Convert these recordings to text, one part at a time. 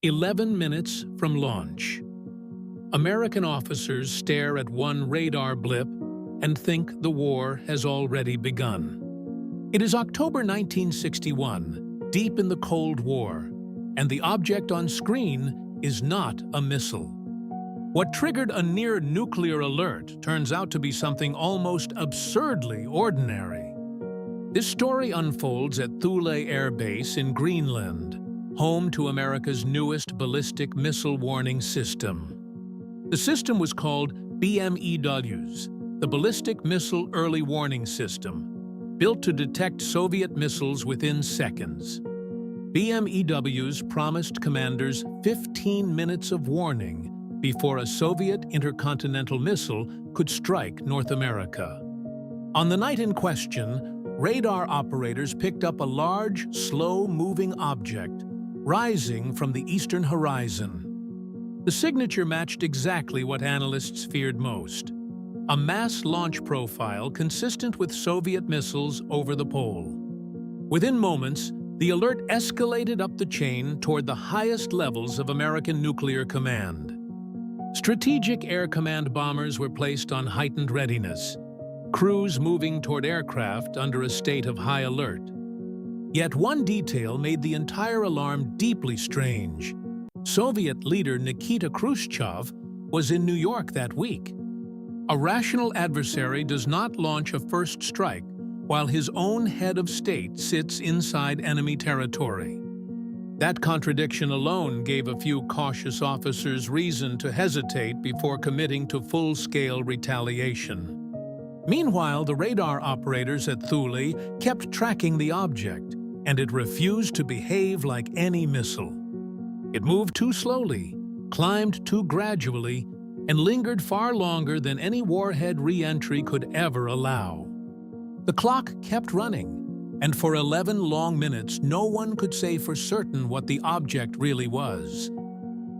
11 minutes from launch. American officers stare at one radar blip and think the war has already begun. It is October 1961, deep in the Cold War, and the object on screen is not a missile. What triggered a near-nuclear alert turns out to be something almost absurdly ordinary. This story unfolds at Thule Air Base in Greenland, home to America's newest ballistic missile warning system. The system was called BMEWS, the Ballistic Missile Early Warning System, built to detect Soviet missiles within seconds. BMEWS promised commanders 15 minutes of warning before a Soviet intercontinental missile could strike North America. On the night in question, radar operators picked up a large, slow-moving object rising from the eastern horizon. The signature matched exactly what analysts feared most: a mass launch profile consistent with Soviet missiles over the pole. Within moments, the alert escalated up the chain toward the highest levels of American nuclear command. Strategic Air Command bombers were placed on heightened readiness, crews moving toward aircraft under a state of high alert. Yet one detail made the entire alarm deeply strange. Soviet leader Nikita Khrushchev was in New York that week. A rational adversary does not launch a first strike while his own head of state sits inside enemy territory. That contradiction alone gave a few cautious officers reason to hesitate before committing to full-scale retaliation. Meanwhile, the radar operators at Thule kept tracking the object, and it refused to behave like any missile. It moved too slowly, climbed too gradually, and lingered far longer than any warhead re-entry could ever allow. The clock kept running, and for 11 long minutes no one could say for certain what the object really was.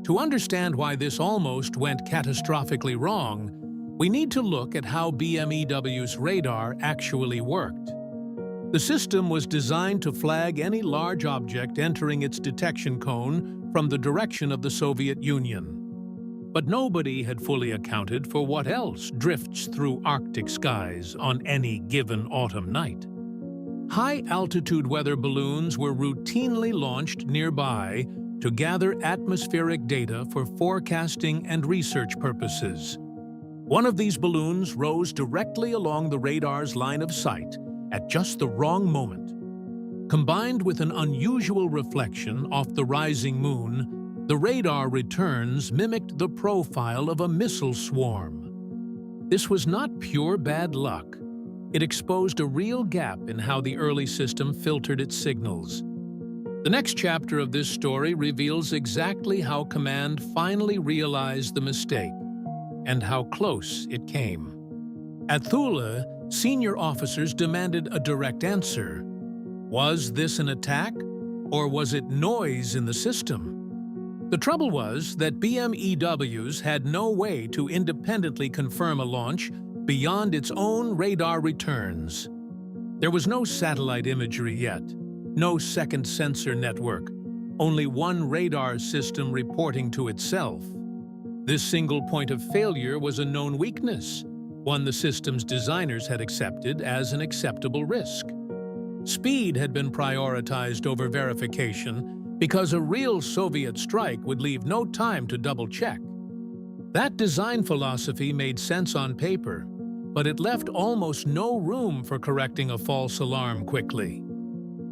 To understand why this almost went catastrophically wrong, we need to look at how BMEW's radar actually worked. The system was designed to flag any large object entering its detection cone from the direction of the Soviet Union. But nobody had fully accounted for what else drifts through Arctic skies on any given autumn night. High-altitude weather balloons were routinely launched nearby to gather atmospheric data for forecasting and research purposes. One of these balloons rose directly along the radar's line of sight at just the wrong moment. Combined with an unusual reflection off the rising moon, the radar returns mimicked the profile of a missile swarm. This was not pure bad luck. It exposed a real gap in how the early system filtered its signals. The next chapter of this story reveals exactly how Command finally realized the mistake and how close it came. At Thule, senior officers demanded a direct answer. Was this an attack, or was it noise in the system? The trouble was that BMEWS had no way to independently confirm a launch beyond its own radar returns. There was no satellite imagery yet, no second sensor network, only one radar system reporting to itself. This single point of failure was a known weakness, one the system's designers had accepted as an acceptable risk. Speed had been prioritized over verification because a real Soviet strike would leave no time to double-check. That design philosophy made sense on paper, but it left almost no room for correcting a false alarm quickly.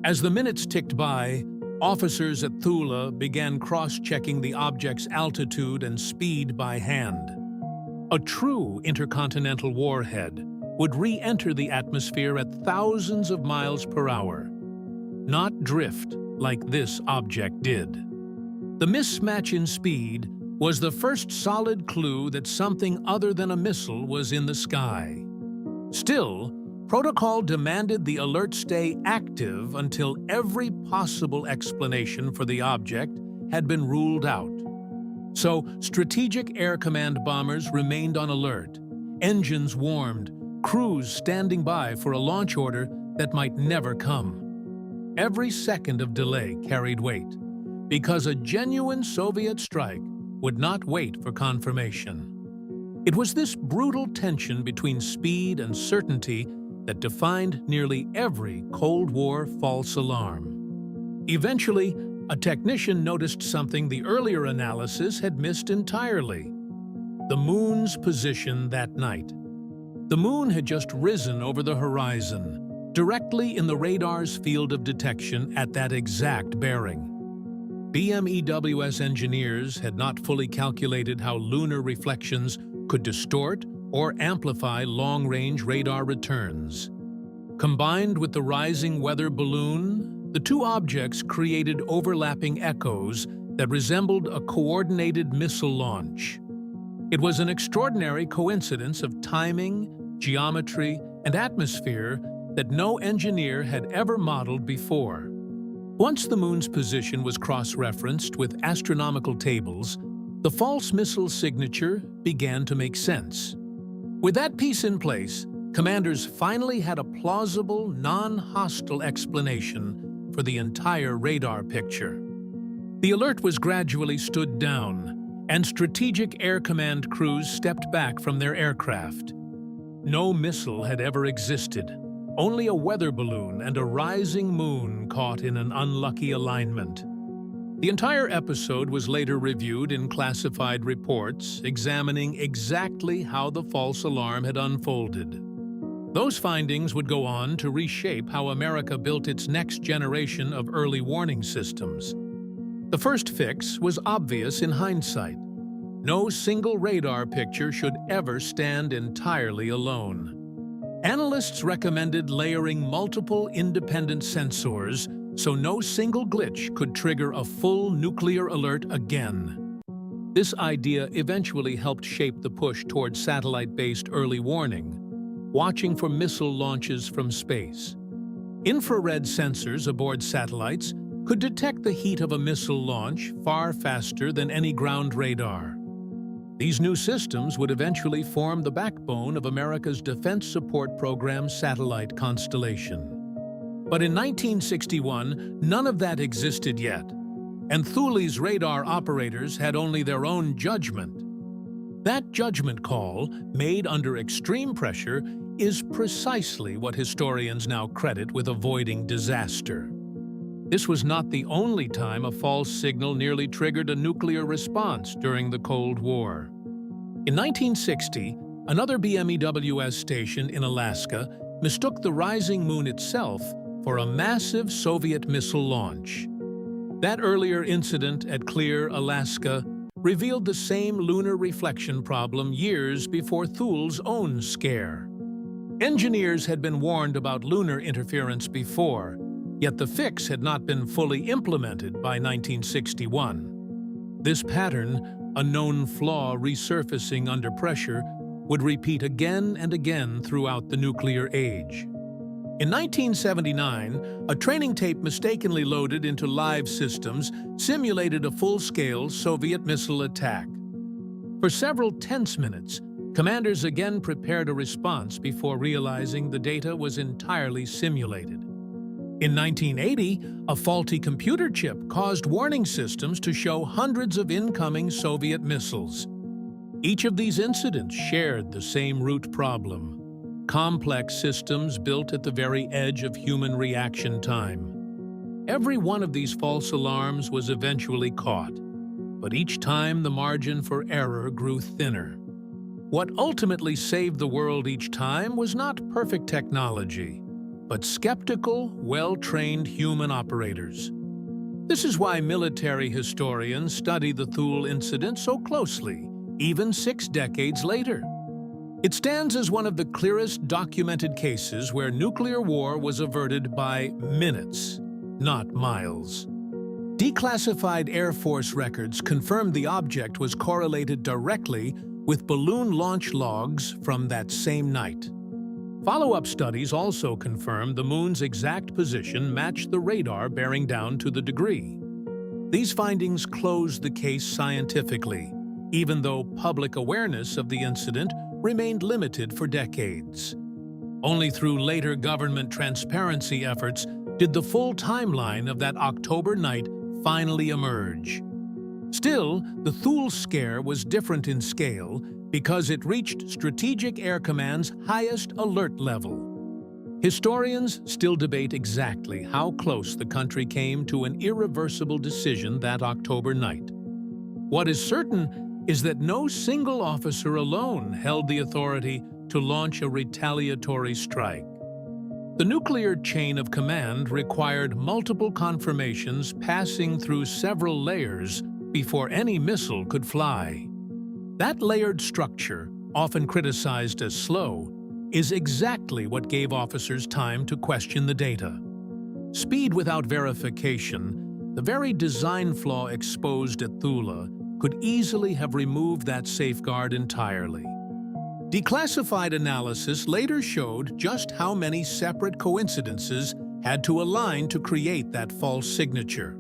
As the minutes ticked by, officers at Thule began cross-checking the object's altitude and speed by hand. A true intercontinental warhead would re-enter the atmosphere at thousands of miles per hour, not drift like this object did. The mismatch in speed was the first solid clue that something other than a missile was in the sky. Still, protocol demanded the alert stay active until every possible explanation for the object had been ruled out. So, Strategic Air Command bombers remained on alert, engines warmed, crews standing by for a launch order that might never come. Every second of delay carried weight, because a genuine Soviet strike would not wait for confirmation. It was this brutal tension between speed and certainty that defined nearly every Cold War false alarm. Eventually, a technician noticed something the earlier analysis had missed entirely: the moon's position that night. The moon had just risen over the horizon, directly in the radar's field of detection at that exact bearing. BMEWS engineers had not fully calculated how lunar reflections could distort or amplify long-range radar returns. Combined with the rising weather balloon, the two objects created overlapping echoes that resembled a coordinated missile launch. It was an extraordinary coincidence of timing, geometry, and atmosphere that no engineer had ever modeled before. Once the moon's position was cross-referenced with astronomical tables, the false missile signature began to make sense. With that piece in place, commanders finally had a plausible, non-hostile explanation for the entire radar picture. The alert was gradually stood down, and Strategic Air Command crews stepped back from their aircraft. No missile had ever existed, only a weather balloon and a rising moon caught in an unlucky alignment. The entire episode was later reviewed in classified reports, examining exactly how the false alarm had unfolded. Those findings would go on to reshape how America built its next generation of early warning systems. The first fix was obvious in hindsight. No single radar picture should ever stand entirely alone. Analysts recommended layering multiple independent sensors so no single glitch could trigger a full nuclear alert again. This idea eventually helped shape the push toward satellite-based early warning, watching for missile launches from space. Infrared sensors aboard satellites could detect the heat of a missile launch far faster than any ground radar. These new systems would eventually form the backbone of America's Defense Support Program's satellite constellation. But in 1961, none of that existed yet, and Thule's radar operators had only their own judgment. That judgment call, made under extreme pressure, is precisely what historians now credit with avoiding disaster. This was not the only time a false signal nearly triggered a nuclear response during the Cold War. In 1960, another BMEWS station in Alaska mistook the rising moon itself for a massive Soviet missile launch. That earlier incident at Clear, Alaska, revealed the same lunar reflection problem years before Thule's own scare. Engineers had been warned about lunar interference before, yet the fix had not been fully implemented by 1961. This pattern, a known flaw resurfacing under pressure, would repeat again and again throughout the nuclear age. In 1979, a training tape mistakenly loaded into live systems simulated a full-scale Soviet missile attack. For several tense minutes, commanders again prepared a response before realizing the data was entirely simulated. In 1980, a faulty computer chip caused warning systems to show hundreds of incoming Soviet missiles. Each of these incidents shared the same root problem: complex systems built at the very edge of human reaction time. Every one of these false alarms was eventually caught, but each time the margin for error grew thinner. What ultimately saved the world each time was not perfect technology, but skeptical, well-trained human operators. This is why military historians study the Thule incident so closely, even 6 decades later. It stands as one of the clearest documented cases where nuclear war was averted by minutes, not miles. Declassified Air Force records confirmed the object was correlated directly with balloon launch logs from that same night. Follow-up studies also confirmed the moon's exact position matched the radar bearing down to the degree. These findings closed the case scientifically, even though public awareness of the incident remained limited for decades. Only through later government transparency efforts did the full timeline of that October night finally emerge. Still, the Thule scare was different in scale because it reached Strategic Air Command's highest alert level. Historians still debate exactly how close the country came to an irreversible decision that October night. What is certain is that no single officer alone held the authority to launch a retaliatory strike. The nuclear chain of command required multiple confirmations passing through several layers before any missile could fly. That layered structure, often criticized as slow, is exactly what gave officers time to question the data. Speed without verification, the very design flaw exposed at Thule, could easily have removed that safeguard entirely. Declassified analysis later showed just how many separate coincidences had to align to create that false signature.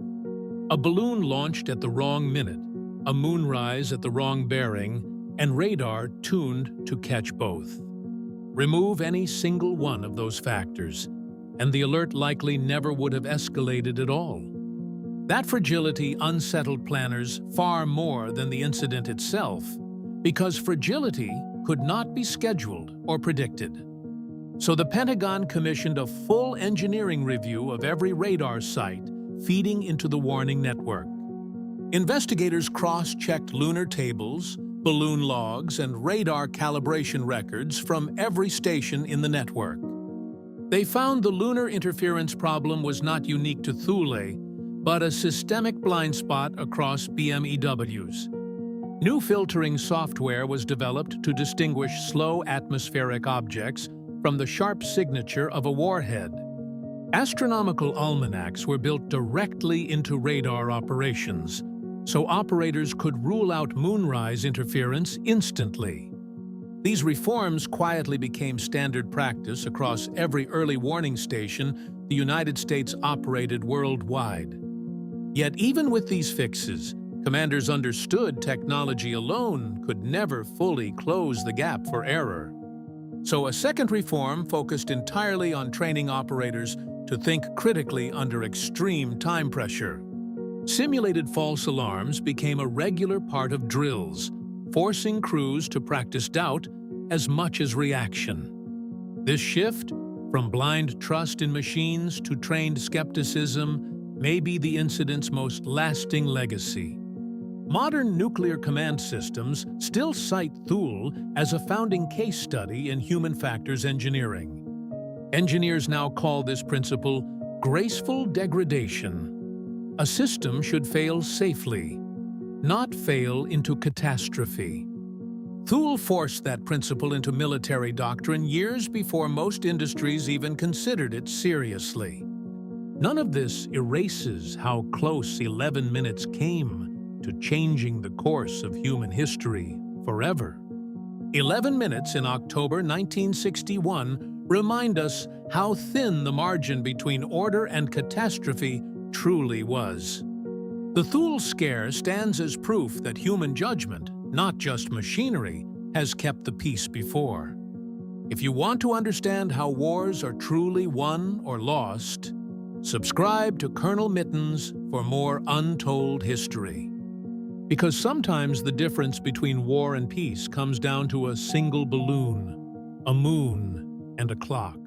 A balloon launched at the wrong minute, a moonrise at the wrong bearing, and radar tuned to catch both. Remove any single one of those factors, and the alert likely never would have escalated at all. That fragility unsettled planners far more than the incident itself, because fragility could not be scheduled or predicted. So the Pentagon commissioned a full engineering review of every radar site feeding into the warning network. Investigators cross-checked lunar tables, balloon logs, and radar calibration records from every station in the network. They found the lunar interference problem was not unique to Thule, but a systemic blind spot across BMEWS. New filtering software was developed to distinguish slow atmospheric objects from the sharp signature of a warhead. Astronomical almanacs were built directly into radar operations, so operators could rule out moonrise interference instantly. These reforms quietly became standard practice across every early warning station the United States operated worldwide. Yet even with these fixes, commanders understood technology alone could never fully close the gap for error. So a second reform focused entirely on training operators to think critically under extreme time pressure. Simulated false alarms became a regular part of drills, forcing crews to practice doubt as much as reaction. This shift, from blind trust in machines to trained skepticism, may be the incident's most lasting legacy. Modern nuclear command systems still cite Thule as a founding case study in human factors engineering. Engineers now call this principle graceful degradation. A system should fail safely, not fail into catastrophe. Thule forced that principle into military doctrine years before most industries even considered it seriously. None of this erases how close 11 minutes came to changing the course of human history forever. 11 minutes in October 1961 remind us how thin the margin between order and catastrophe truly was. The Thule scare stands as proof that human judgment, not just machinery, has kept the peace before. If you want to understand how wars are truly won or lost, subscribe to Colonel Mittens for more untold history. Because sometimes the difference between war and peace comes down to a single balloon, a moon, and a clock.